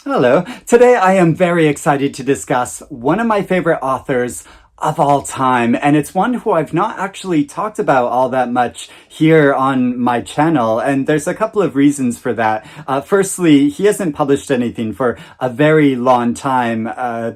Hello. Today I am very excited to discuss one of my favorite authors of all time, and it's one who I've not actually talked about all that much here on my channel, and there's a couple of reasons for that. Firstly, he hasn't published anything for a very long time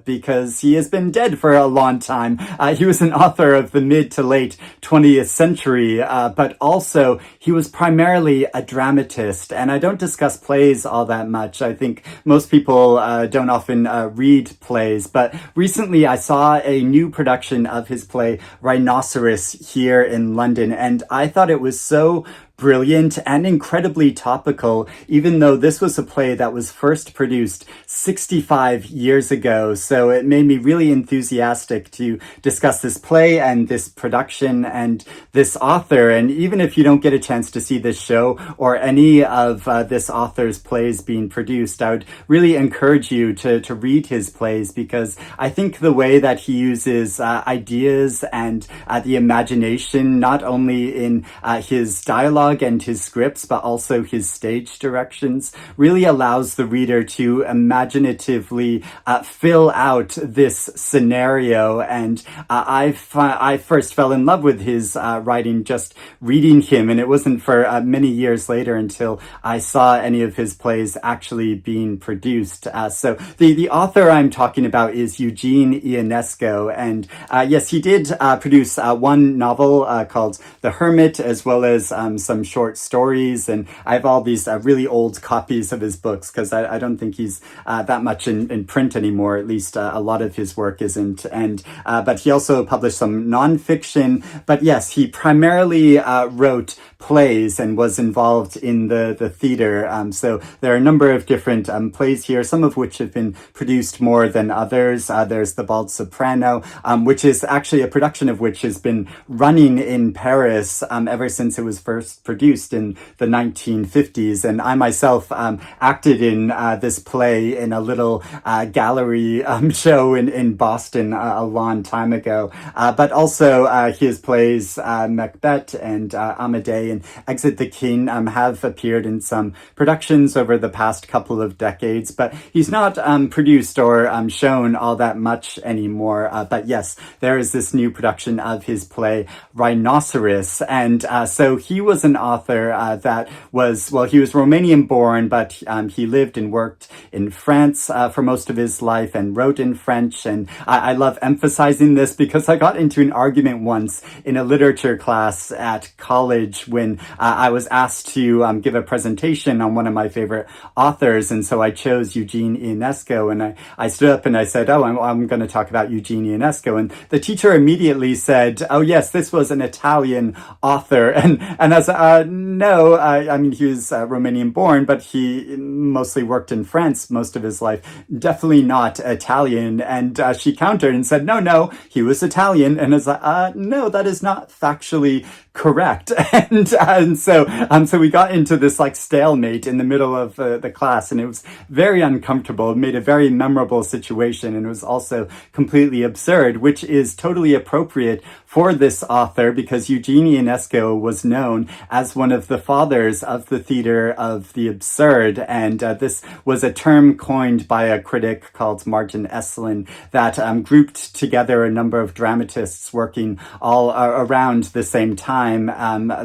because he has been dead for a long time. He was an author of the mid to late 20th century, but also he was primarily a dramatist, and I don't discuss plays all that much. I think most people don't often read plays, but recently I saw a new production of his play Rhinoceros here in London, and I thought it was so brilliant and incredibly topical, even though this was a play that was first produced 65 years ago. So it made me really enthusiastic to discuss this play and this production and this author. And even if you don't get a chance to see this show or any of this author's plays being produced, I would really encourage you to read his plays, because I think the way that he uses ideas and the imagination, not only in his dialogue and his scripts, but also his stage directions, really allows the reader to imaginatively fill out this scenario. And I first fell in love with his writing just reading him, and it wasn't for many years later until I saw any of his plays actually being produced. So the author I'm talking about is Eugene Ionesco, and yes, he did produce one novel called The Hermit, as well as some short stories, and I have all these really old copies of his books because I don't think he's that much in print anymore. At least a lot of his work isn't. And but he also published some nonfiction. But yes, he primarily wrote plays and was involved in the theater. So there are a number of different plays here, some of which have been produced more than others. There's The Bald Soprano, which is actually a production of which has been running in Paris ever since it was first produced in the 1950s. And I myself acted in this play in a little gallery show in Boston a long time ago. But also his plays Macbeth and Amadei and Exit the King have appeared in some productions over the past couple of decades, but he's not produced or shown all that much anymore. But yes, there is this new production of his play Rhinoceros, and so he was an author that was, well, he was Romanian born, but he lived and worked in France for most of his life and wrote in French. And I love emphasizing this because I got into an argument once in a literature class at college when I was asked to give a presentation on one of my favorite authors. And so I chose Eugene Ionesco, and I stood up and I said, I'm going to talk about Eugene Ionesco. And the teacher immediately said, oh yes, this was an Italian author. And I said, no, I mean, he was Romanian born, but he mostly worked in France most of his life. Definitely not Italian. And she countered and said, no, he was Italian. And I was like, no, that is not factually correct. And so we got into this like stalemate in the middle of the class, and it was very uncomfortable. It made a very memorable situation, and it was also completely absurd, which is totally appropriate for this author because Eugene Ionesco was known as one of the fathers of the theater of the absurd. And this was a term coined by a critic called Martin Esslin that grouped together a number of dramatists working all around the same time,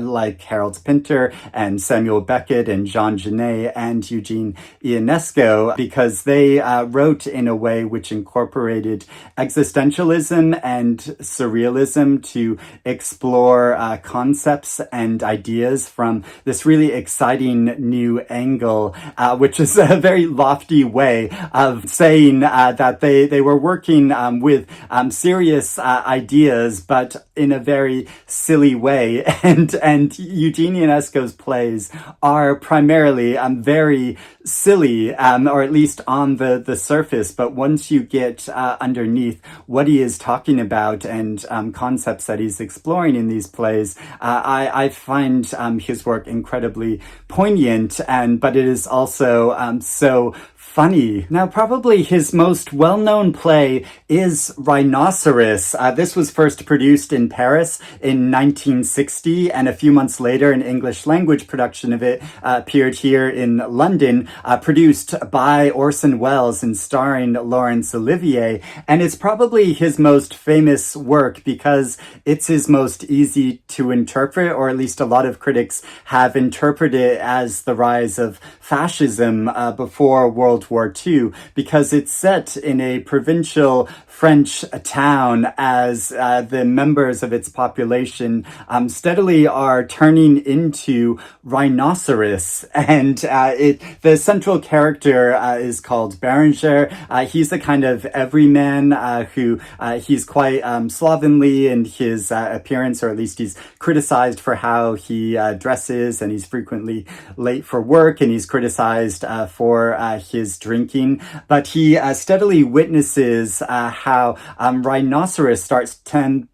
like Harold Pinter and Samuel Beckett and Jean Genet and Eugene Ionesco, because they wrote in a way which incorporated existentialism and surrealism to explore concepts and ideas from this really exciting new angle, which is a very lofty way of saying that they were working with serious ideas, but in a very silly way. And Eugene Ionesco's plays are primarily very silly, or at least on the surface. But once you get underneath what he is talking about and concepts that he's exploring in these plays, I find find his work incredibly poignant, but it is also so funny. Now, probably his most well-known play is Rhinoceros. This was first produced in Paris in 1960, and a few months later, an English language production of it appeared here in London, produced by Orson Welles and starring Laurence Olivier. And it's probably his most famous work because it's his most easy to interpret, or at least a lot of critics have interpreted it as the rise of fascism before World War II, because it's set in a provincial French town as the members of its population steadily are turning into rhinoceros. And the central character is called Berenger. He's a kind of everyman who he's quite slovenly in his appearance, or at least he's criticized for how he dresses, and he's frequently late for work, and he's criticized for his drinking. But he steadily witnesses how rhinoceros starts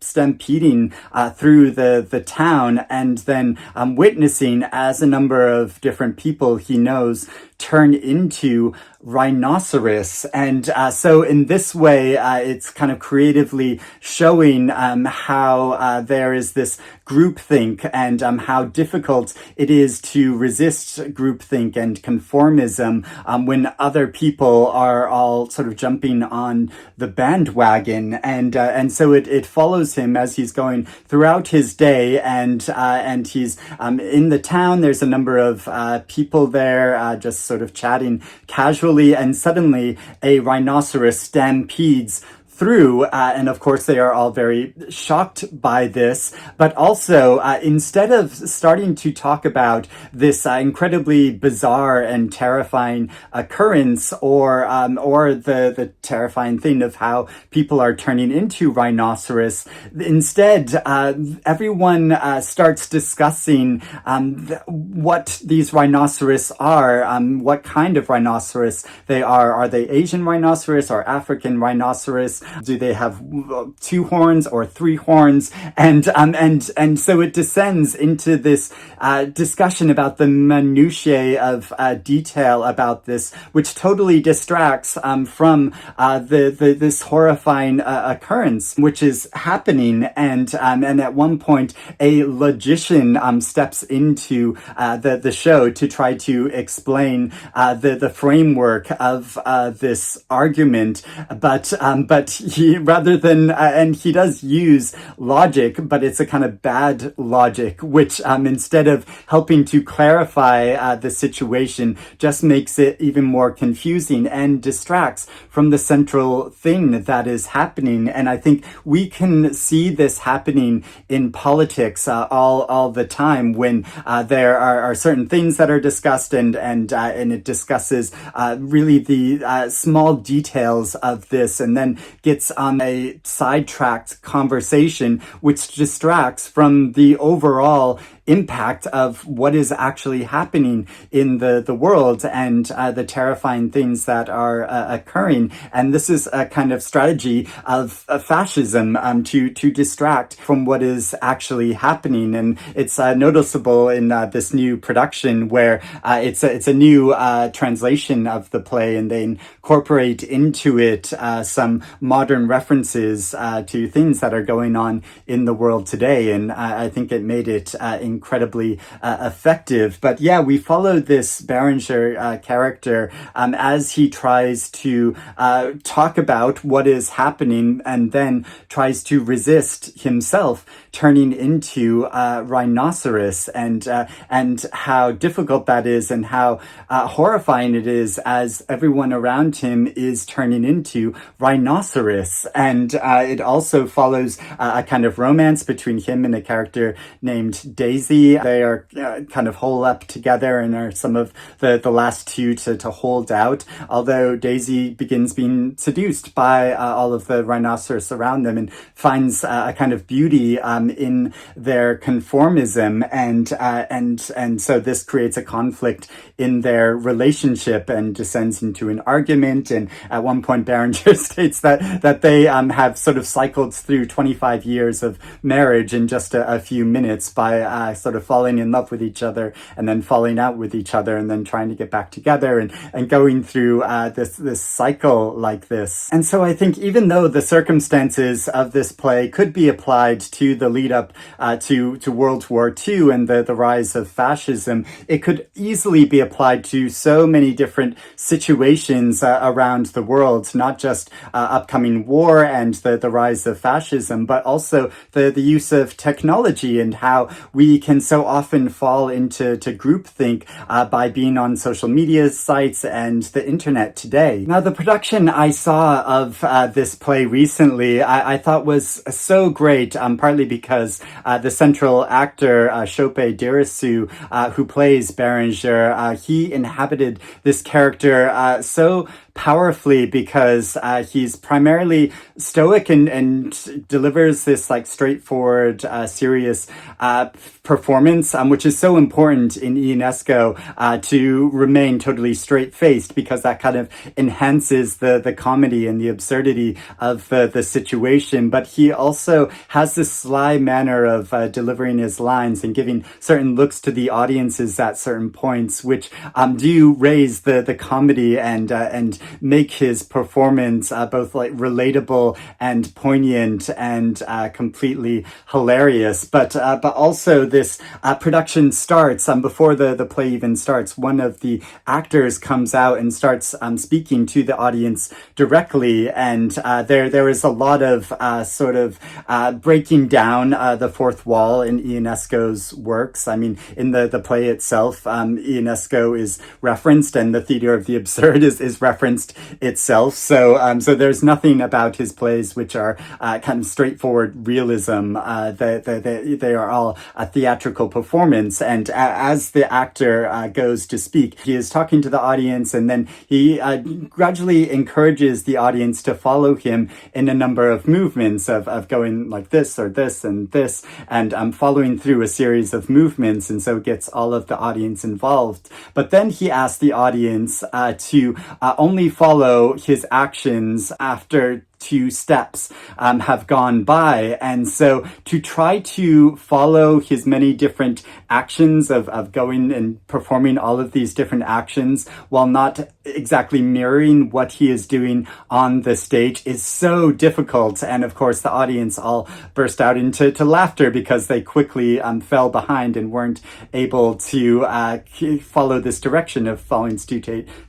stampeding through the town, and then witnessing as a number of different people he knows turn into rhinoceros. And so in this way, it's kind of creatively showing how there is this groupthink, and how difficult it is to resist groupthink and conformism when other people are all sort of jumping on the bandwagon. And so it follows him as he's going throughout his day, and he's in the town. There's a number of people there just sort of chatting casually, and suddenly a rhinoceros stampedes through, and of course they are all very shocked by this. But also, instead of starting to talk about this incredibly bizarre and terrifying occurrence, or the terrifying thing of how people are turning into rhinoceros, instead everyone starts discussing what these rhinoceros are, what kind of rhinoceros they are. Are they Asian rhinoceros or African rhinoceros? Do they have 2 horns or 3 horns? And so it descends into this discussion about the minutiae of detail about this, which totally distracts from this horrifying occurrence which is happening. And at one point, a logician steps into the show to try to explain the framework of this argument, but he, rather than and he does use logic, but it's a kind of bad logic, which instead of helping to clarify the situation, just makes it even more confusing and distracts from the central thing that is happening. And I think we can see this happening in politics all the time, when there are certain things that are discussed, and it discusses really the small details of this, and then gets on a sidetracked conversation which distracts from the overall impact of what is actually happening in the world, and the terrifying things that are occurring. And this is a kind of strategy of fascism to distract from what is actually happening. And it's noticeable in this new production, where it's a new translation of the play, and they incorporate into it some modern references to things that are going on in the world today. And I think it made it incredibly effective. But yeah, we follow this Berenger character as he tries to talk about what is happening, and then tries to resist himself turning into rhinoceros, and how difficult that is, and how horrifying it is as everyone around him is turning into rhinoceros. And it also follows a kind of romance between him and a character named Daisy. They are kind of hole up together, and are some of the last two to hold out, although Daisy begins being seduced by all of the rhinoceros around them, and finds a kind of beauty in their conformism, and so this creates a conflict in their relationship and descends into an argument. And at one point, Berenger states that they have sort of cycled through 25 years of marriage in just a few minutes by sort of falling in love with each other and then falling out with each other and then trying to get back together and going through this cycle like this. And so I think even though the circumstances of this play could be applied to the lead up to World War II and the rise of fascism, it could easily be applied to so many different situations around the world, not just upcoming war and the rise of fascism, but also the use of technology and how we can so often fall into groupthink by being on social media sites and the internet today. Now, the production I saw of this play recently, I thought was so great, partly because the central actor, Chope Dirisu, who plays Berenger, he inhabited this character so powerfully because he's primarily stoic and delivers this like straightforward, serious performance, which is so important in Ionesco to remain totally straight-faced, because that kind of enhances the comedy and the absurdity of the situation. But he also has this sly manner of delivering his lines and giving certain looks to the audiences at certain points, which do raise the comedy and make his performance both like relatable and poignant and completely hilarious. But also this production starts before the play even starts. One of the actors comes out and starts speaking to the audience directly, and there is a lot of sort of breaking down the fourth wall in Ionesco's works. I mean, in the play itself, Ionesco is referenced, and the theater of the absurd is referenced itself. So there's nothing about his plays which are kind of straightforward realism. They are all a theatrical performance. And as the actor goes to speak, he is talking to the audience, and then he gradually encourages the audience to follow him in a number of movements of going like this or this and this, and following through a series of movements, and so gets all of the audience involved. But then he asks the audience to only follow his actions after 2 steps have gone by. And so to try to follow his many different actions of going and performing all of these different actions while not exactly mirroring what he is doing on the stage is so difficult. And of course, the audience all burst out into laughter because they quickly fell behind and weren't able to follow this direction of falling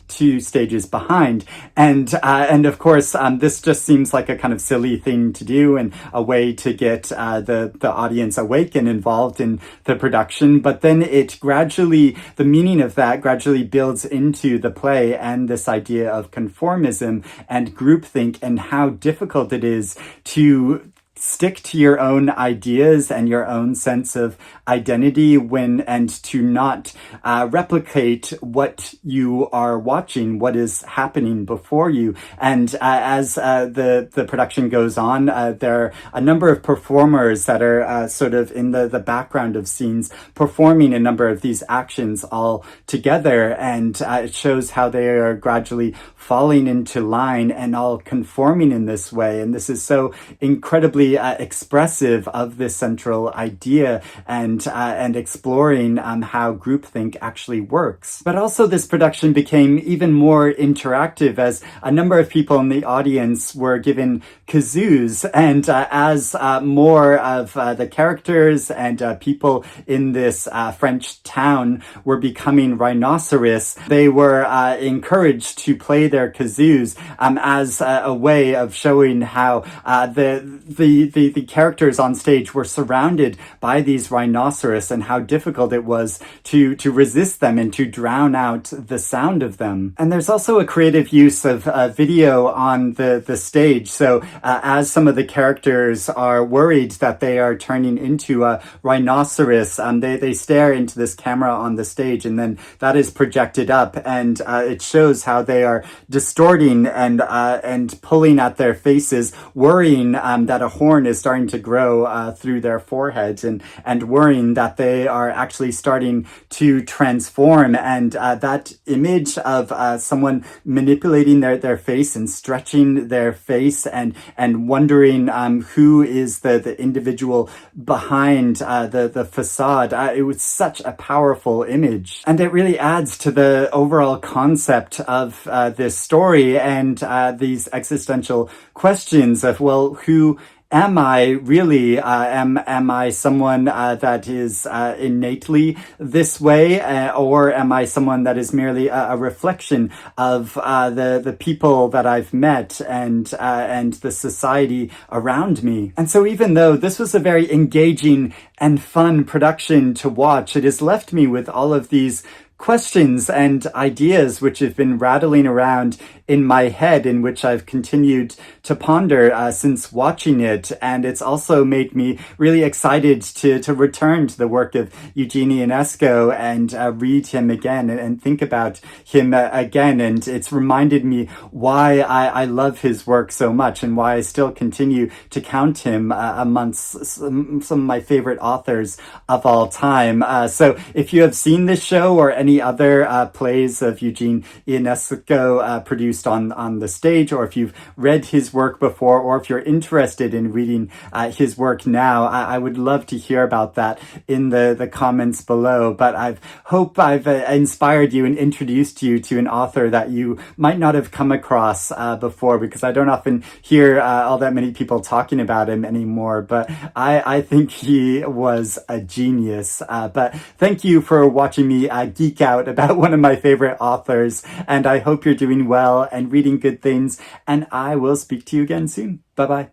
2 stages behind. And of course, this just seems like a kind of silly thing to do and a way to get the audience awake and involved in the production. But then the meaning of that gradually builds into the play and this idea of conformism and groupthink and how difficult it is to stick to your own ideas and your own sense of identity and to not replicate what you are watching, what is happening before you. And as the production goes on, there are a number of performers that are sort of in the background of scenes performing a number of these actions all together, and it shows how they are gradually falling into line and all conforming in this way. And this is so incredibly expressive of this central idea and exploring how groupthink actually works. But also this production became even more interactive as a number of people in the audience were given kazoos, and as more of the characters and people in this French town were becoming rhinoceros, they were encouraged to play their kazoos as a way of showing how the characters on stage were surrounded by these rhinoceros and how difficult it was to resist them and to drown out the sound of them. And there's also a creative use of video on the stage. So as some of the characters are worried that they are turning into a rhinoceros, they stare into this camera on the stage, and then that is projected up, and it shows how they are distorting and pulling at their faces, worrying that a horn horn is starting to grow through their foreheads, and worrying that they are actually starting to transform. And that image of someone manipulating their face and stretching their face, and wondering who is the individual behind the facade. It was such a powerful image, and it really adds to the overall concept of this story and these existential questions of, well, who am I really? Am I someone that is innately this way, or am I someone that is merely a reflection of the people that I've met and the society around me? And so, even though this was a very engaging and fun production to watch, it has left me with all of these questions and ideas which have been rattling around in my head, in which I've continued to ponder since watching it. And it's also made me really excited to return to the work of Eugene Ionesco and read him again and think about him again. And it's reminded me why I love his work so much, and why I still continue to count him amongst some of my favorite authors of all time. So if you have seen this show or any other plays of Eugene Ionesco produced on the stage, or if you've read his work before, or if you're interested in reading his work now, I would love to hear about that in the comments below. But I hope I've inspired you and introduced you to an author that you might not have come across before, because I don't often hear all that many people talking about him anymore. But I think he was a genius. But thank you for watching me geek out about one of my favorite authors, and I hope you're doing well and reading good things, and I will speak to you again soon. Bye-bye.